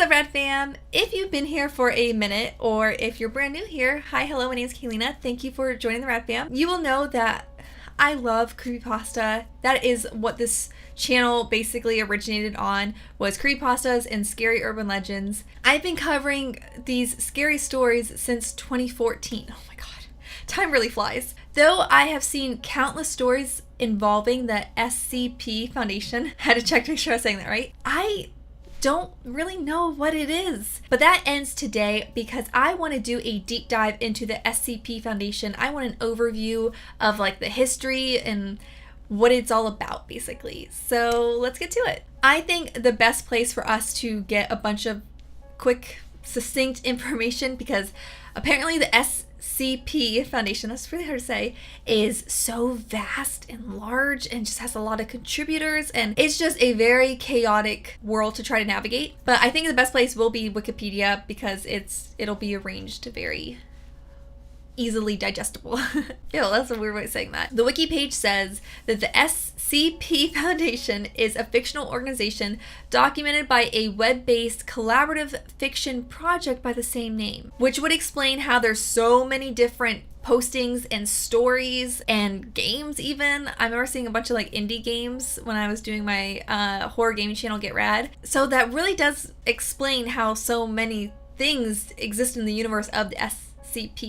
up, Rad Fam? If you've been here for a minute, or if you're brand new here, hi, hello, my name is Kaylena. Thank you for joining the Rad Fam. You will know that I love Creepypasta. That is what this channel basically originated on, was creepypastas and scary urban legends. I've been covering these scary stories since 2014. Oh my god, time really flies. Though I have seen countless stories involving the SCP Foundation, I had to check to make sure I was saying that right, I don't really know what it is. But that ends today because I want to do a deep dive into the SCP Foundation. I want an overview of like the history and what it's all about basically. So let's get to it. I think the best place for us to get a bunch of quick, succinct information, because apparently the SCP Foundation, that's really hard to say, is so vast and large and just has a lot of contributors, and it's just a very chaotic world to try to navigate. But I think the best place will be Wikipedia because it'll be arranged very easily digestible. Ew, that's a weird way of saying that. The wiki page says that the SCP Foundation is a fictional organization documented by a web-based collaborative fiction project by the same name, which would explain how there's so many different postings and stories and games even. I remember seeing a bunch of like indie games when I was doing my horror gaming channel Get Rad. So that really does explain how so many things exist in the universe of the SCP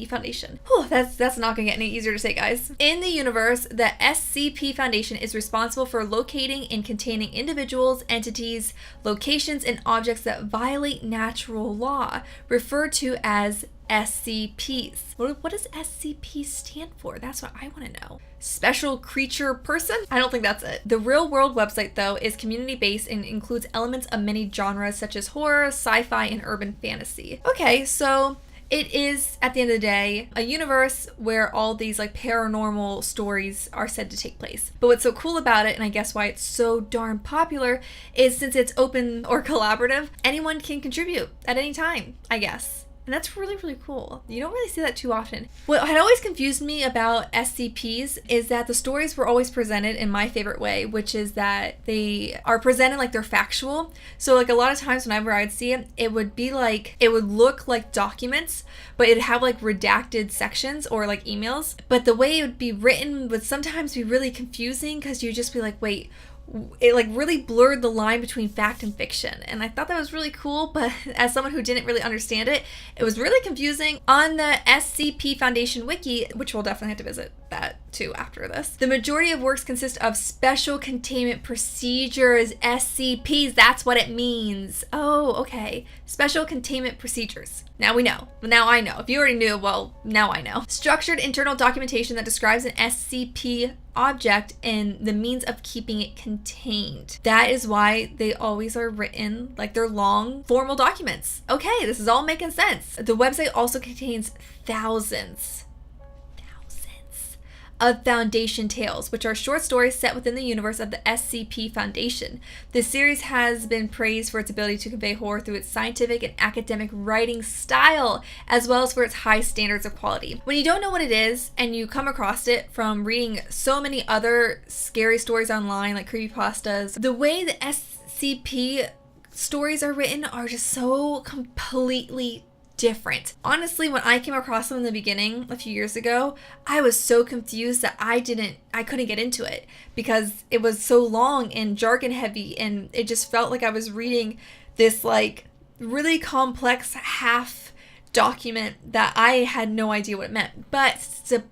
Foundation. Whew, that's not gonna get any easier to say, guys. In the universe, the SCP Foundation is responsible for locating and containing individuals, entities, locations, and objects that violate natural law, referred to as SCPs. What does SCP stand for? That's what I want to know. Special creature person? I don't think that's it. The real world website, though, is community based and includes elements of many genres such as horror, sci-fi, and urban fantasy. Okay, so it is, at the end of the day, a universe where all these like paranormal stories are said to take place. But what's so cool about it, and I guess why it's so darn popular, is since it's open or collaborative, anyone can contribute at any time, I guess. And that's really, really cool. You don't really see that too often. What had always confused me about SCPs is that the stories were always presented in my favorite way, which is that they are presented like they're factual. So like a lot of times whenever I'd see it, it would be like, it would look like documents, but it'd have like redacted sections or like emails. But the way it would be written would sometimes be really confusing because you'd just be like, wait, it like really blurred the line between fact and fiction, and I thought that was really cool. But as someone who didn't really understand it, it was really confusing. On the SCP Foundation wiki, which we'll definitely have to visit that too after this, the majority of works consist of special containment procedures. SCPs, that's what it means. Oh, okay. Special containment procedures. Now we know. Now I know. If you already knew, well, now I know. Structured internal documentation that describes an SCP object and the means of keeping it contained. That is why they always are written like they're long, formal documents. Okay, this is all making sense. The website also contains thousands of Foundation tales, which are short stories set within the universe of the SCP Foundation. This series has been praised for its ability to convey horror through its scientific and academic writing style, as well as for its high standards of quality. When you don't know what it is, and you come across it from reading so many other scary stories online, like creepypastas, the way the SCP stories are written are just so completely different. Honestly, when I came across them in the beginning a few years ago, I was so confused that I couldn't get into it because it was so long and jargon heavy, and it just felt like I was reading this like really complex half document that I had no idea what it meant. But it's a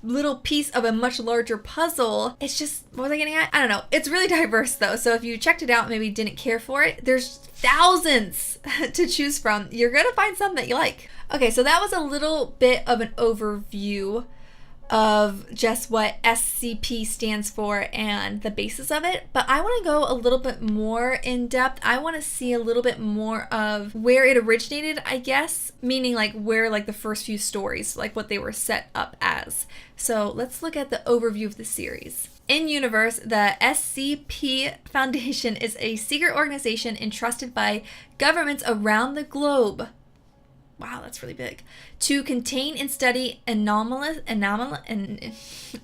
little piece of a much larger puzzle. It's just, what was I getting at? I don't know. It's really diverse though, so if you checked it out and maybe didn't care for it, there's thousands to choose from. You're gonna find some that you like. Okay, so that was a little bit of an overview of just what SCP stands for and the basis of it, but I want to go a little bit more in depth. I want to see a little bit more of where it originated, I guess, meaning like where like the first few stories, like what they were set up as. So let's look at the overview of the series. In universe, the SCP Foundation is a secret organization entrusted by governments around the globe Wow, that's really big. To contain and study anomalous,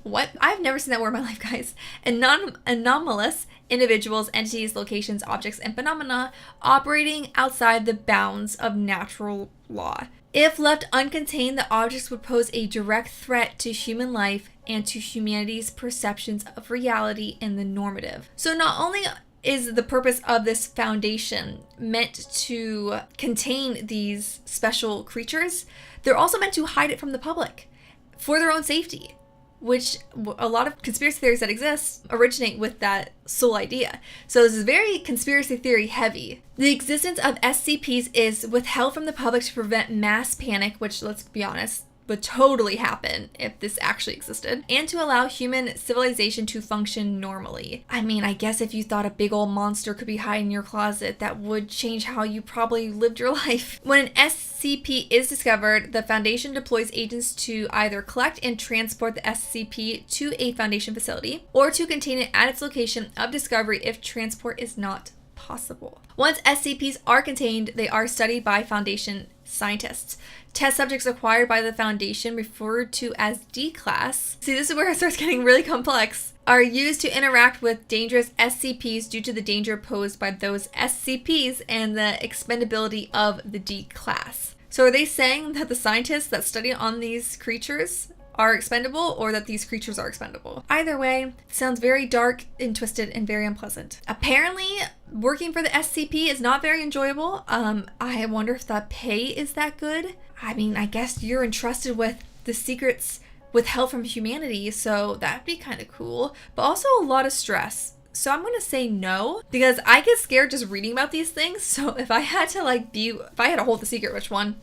what? I've never seen that word in my life, guys. Anomalous individuals, entities, locations, objects, and phenomena operating outside the bounds of natural law. If left uncontained, the objects would pose a direct threat to human life and to humanity's perceptions of reality and the normative. So not only is the purpose of this foundation meant to contain these special creatures, they're also meant to hide it from the public for their own safety, which a lot of conspiracy theories that exist originate with that sole idea. So this is very conspiracy theory heavy. The existence of SCPs is withheld from the public to prevent mass panic, which, let's be honest, would totally happen if this actually existed, and to allow human civilization to function normally. I mean, I guess if you thought a big old monster could be hiding in your closet, that would change how you probably lived your life. When an SCP is discovered, the Foundation deploys agents to either collect and transport the SCP to a Foundation facility, or to contain it at its location of discovery if transport is not possible. Once SCPs are contained, they are studied by Foundation scientists. Test subjects acquired by the Foundation, referred to as D-Class, see, this is where it starts getting really complex, are used to interact with dangerous SCPs due to the danger posed by those SCPs and the expendability of the D-Class. So are they saying that the scientists that study on these creatures are expendable, or that these creatures are expendable? Either way, it sounds very dark and twisted and very unpleasant. Apparently, working for the SCP is not very enjoyable. I wonder if the pay is that good. I mean, I guess you're entrusted with the secrets withheld from humanity, so that'd be kind of cool, but also a lot of stress. So I'm gonna say no, because I get scared just reading about these things. So if I had to if I had to hold the secret, which one?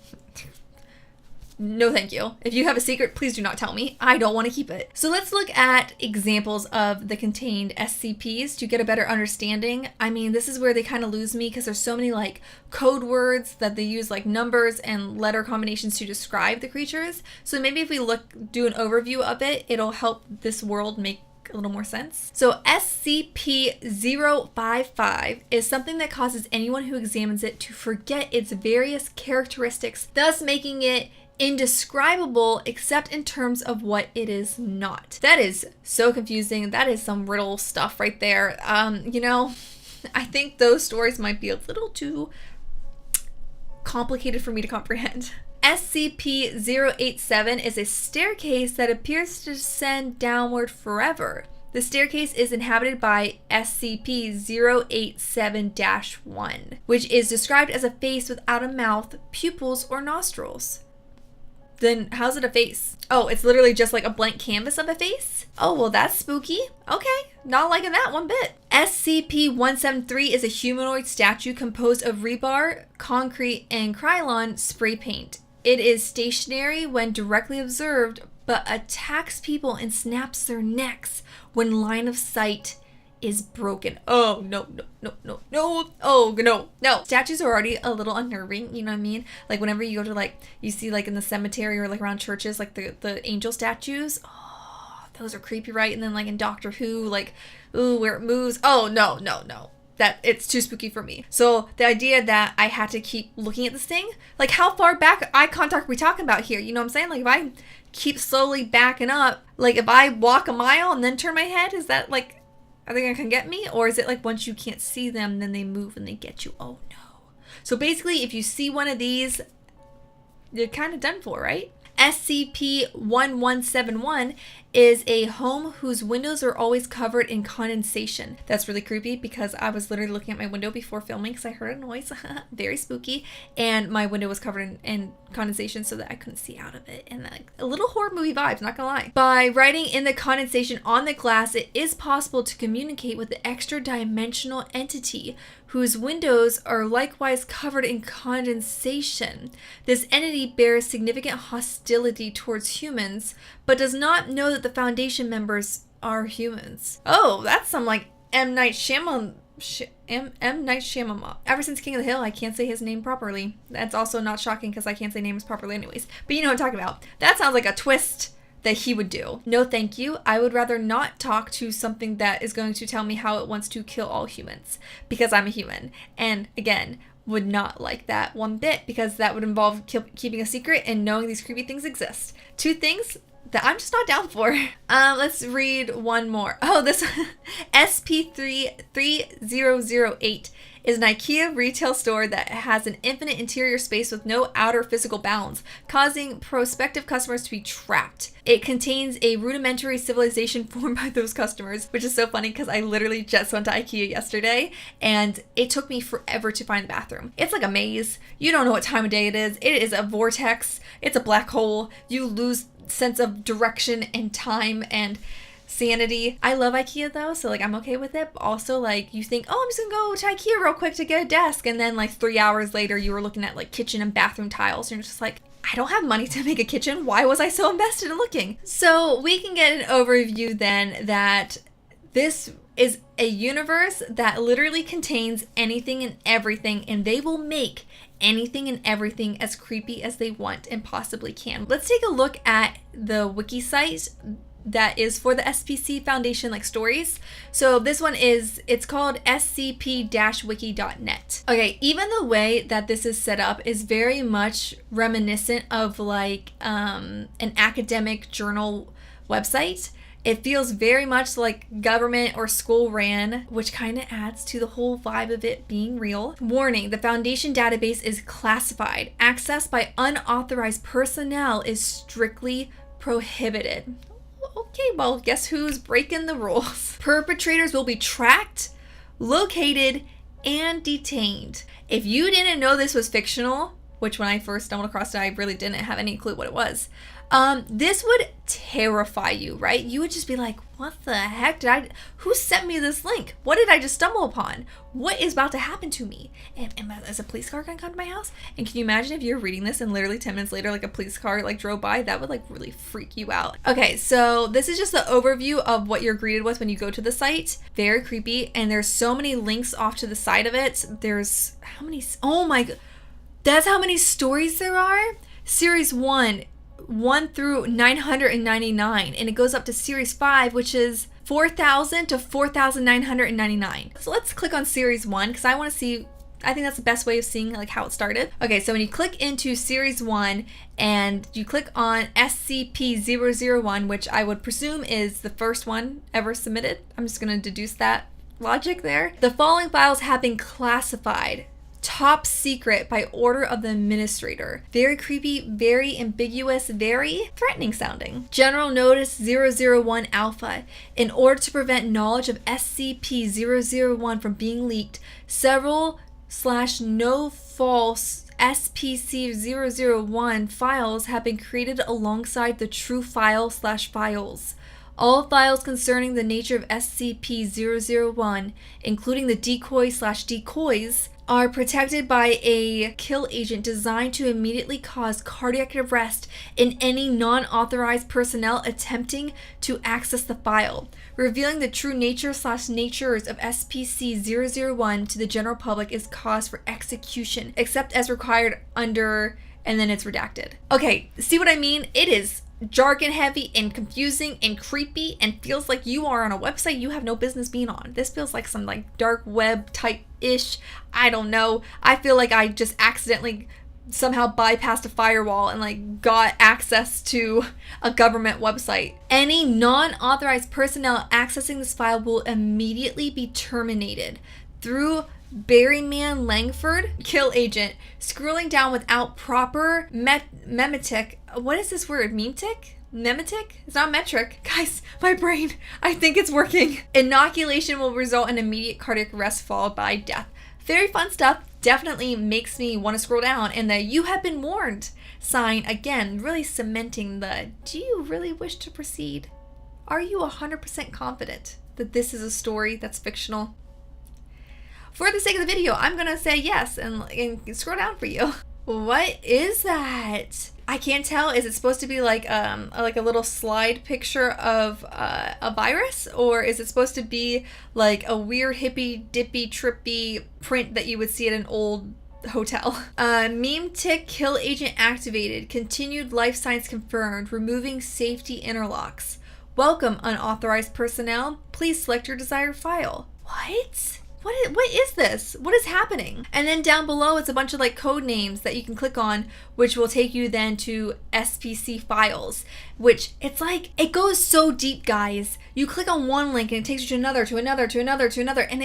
No, thank you. If you have a secret, please do not tell me. I don't want to keep it. So let's look at examples of the contained SCPs to get a better understanding. I mean, this is where they kind of lose me because there's so many code words that they use, like numbers and letter combinations to describe the creatures. So maybe if we do an overview of it, it'll help this world make a little more sense. So SCP-055 is something that causes anyone who examines it to forget its various characteristics, thus making it indescribable except in terms of what it is not. That is so confusing. That is some riddle stuff right there. I think those stories might be a little too complicated for me to comprehend. SCP-087 is a staircase that appears to descend downward forever. The staircase is inhabited by SCP-087-1, which is described as a face without a mouth, pupils, or nostrils. Then how's it a face? Oh, it's literally just like a blank canvas of a face? Oh, well, that's spooky. Okay, not liking that one bit. SCP-173 is a humanoid statue composed of rebar, concrete, and Krylon spray paint. It is stationary when directly observed, but attacks people and snaps their necks when line of sight is broken. Oh, no. Oh, no. Statues are already a little unnerving, you know what I mean? Like whenever you go to you see in the cemetery or around churches, the angel statues. Oh, those are creepy, right? And then in Doctor Who, ooh, where it moves. Oh, no. That it's too spooky for me. So the idea that I had to keep looking at this thing, how far back eye contact are we talking about here? You know what I'm saying? If I keep slowly backing up, if I walk a mile and then turn my head, is that are they gonna get me? Or is it once you can't see them, then they move and they get you? Oh no. So basically, if you see one of these, you're kind of done for, right? SCP-1171 is a home whose windows are always covered in condensation. That's really creepy because I was literally looking at my window before filming because I heard a noise. Very spooky. And my window was covered in condensation so that I couldn't see out of it. And a little horror movie vibes, not gonna lie. By writing in the condensation on the glass, it is possible to communicate with the extra-dimensional entity whose windows are likewise covered in condensation. This entity bears significant hostility towards humans, but does not know that the Foundation members are humans. Oh, that's some M. Night Shyamalan. M. Night Shyamalan. Ever since King of the Hill, I can't say his name properly. That's also not shocking because I can't say names properly anyways. But you know what I'm talking about. That sounds like a twist that he would do. No thank you. I would rather not talk to something that is going to tell me how it wants to kill all humans because I'm a human. And again, would not like that one bit, because that would involve keeping a secret and knowing these creepy things exist. Two things that I'm just not down for. Let's read one more. Oh, this SCP-3008 is an IKEA retail store that has an infinite interior space with no outer physical bounds, causing prospective customers to be trapped. It contains a rudimentary civilization formed by those customers, which is so funny because I literally just went to IKEA yesterday and it took me forever to find the bathroom. It's like a maze. You don't know what time of day it is. It is a vortex. It's a black hole. You lose sense of direction and time and sanity. I love IKEA though, so like I'm okay with it, but also like you think, oh, I'm just gonna go to IKEA real quick to get a desk, and then like 3 hours later you were looking at like kitchen and bathroom tiles and you're just like, I don't have money to make a kitchen. Why was I so invested in looking? So we can get an overview then that this is a universe that literally contains anything and everything, and they will make anything and everything as creepy as they want and possibly can. Let's take a look at the wiki site that is for the SCP Foundation, like stories. So this one it's called scp-wiki.net. Okay, even the way that this is set up is very much reminiscent of like an academic journal website. It feels very much like government or school ran, which kind of adds to the whole vibe of it being real. Warning, the Foundation database is classified. Access by unauthorized personnel is strictly prohibited. Okay, well, guess who's breaking the rules? Perpetrators will be tracked, located, and detained. If you didn't know this was fictional, which when I first stumbled across it, I really didn't have any clue what it was. This would terrify you, right? You would just be like, what the heck who sent me this link? What did I just stumble upon? What is about to happen to me? Is a police car gonna come to my house? And can you imagine if you're reading this and literally 10 minutes later, like a police car like drove by? That would like really freak you out. Okay, so this is just the overview of what you're greeted with when you go to the site. Very creepy. And there's so many links off to the side of it. There's how many? Oh my god. That's how many stories there are? Series 1 through 999, and it goes up to series 5, which is 4,000 to 4,999. So let's click on series 1 because I want to see, I think that's the best way of seeing like how it started. Okay, so when you click into series 1 and you click on SCP-001, which I would presume is the first one ever submitted. I'm just going to deduce that logic there. The following files have been classified top secret by order of the administrator. Very creepy, very ambiguous, very threatening sounding. General Notice 001 Alpha. In order to prevent knowledge of SCP-001 from being leaked, several /no false SPC-001 files have been created alongside the true file /files. All files concerning the nature of SCP-001, including the decoy/decoys, are protected by a kill agent designed to immediately cause cardiac arrest in any non-authorized personnel attempting to access the file. Revealing the true nature/natures of SPC-001 to the general public is cause for execution, except as required under, and then it's redacted. Okay, see what I mean? It is jargon heavy and confusing and creepy and feels like you are on a website you have no business being on. This feels like some like dark web type ish. I don't know. I feel like I just accidentally somehow bypassed a firewall and like got access to a government website. Any non-authorized personnel accessing this file will immediately be terminated. Through Barryman Langford, kill agent, scrolling down without proper memetic. What is this word? Memetic? Memetic? It's not metric. Guys, my brain, I think it's working. Inoculation will result in immediate cardiac arrest followed by death. Very fun stuff. Definitely makes me want to scroll down. And the "you have been warned" sign, again, really cementing the "do you really wish to proceed? Are you 100% confident that this is a story that's fictional?" For the sake of the video, I'm gonna say yes and scroll down for you. What is that? I can't tell. Is it supposed to be like a little slide picture of a virus, or is it supposed to be like a weird hippy dippy trippy print that you would see at an old hotel? Meme tick kill agent activated. Continued life science confirmed. Removing safety interlocks. Welcome unauthorized personnel. Please select your desired file. What? what is this? What is happening? And then down below, it's a bunch of like code names that you can click on, which will take you then to SPC files, which it's like, it goes so deep, guys. You click on one link and it takes you to another, to another, to another, to another. And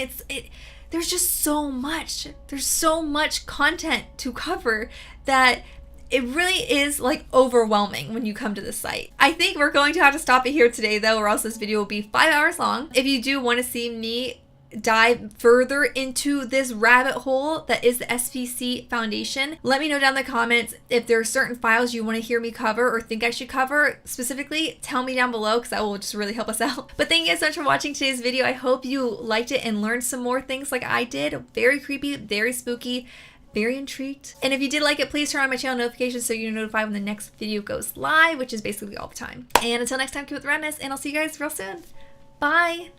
there's just so much. There's so much content to cover that it really is like overwhelming when you come to this site. I think we're going to have to stop it here today though, or else this video will be 5 hours long. If you do want to see me dive further into this rabbit hole that is the SCP Foundation, let me know down in the comments if there are certain files you want to hear me cover or think I should cover specifically. Tell me down below because that will just really help us out. But thank you guys so much for watching today's video. I hope you liked it and learned some more things like I did. Very creepy, very spooky, very intrigued. And if you did like it, please turn on my channel notifications so you're notified when the next video goes live, which is basically all the time. And until next time, keep it the redness, and I'll see you guys real soon. Bye!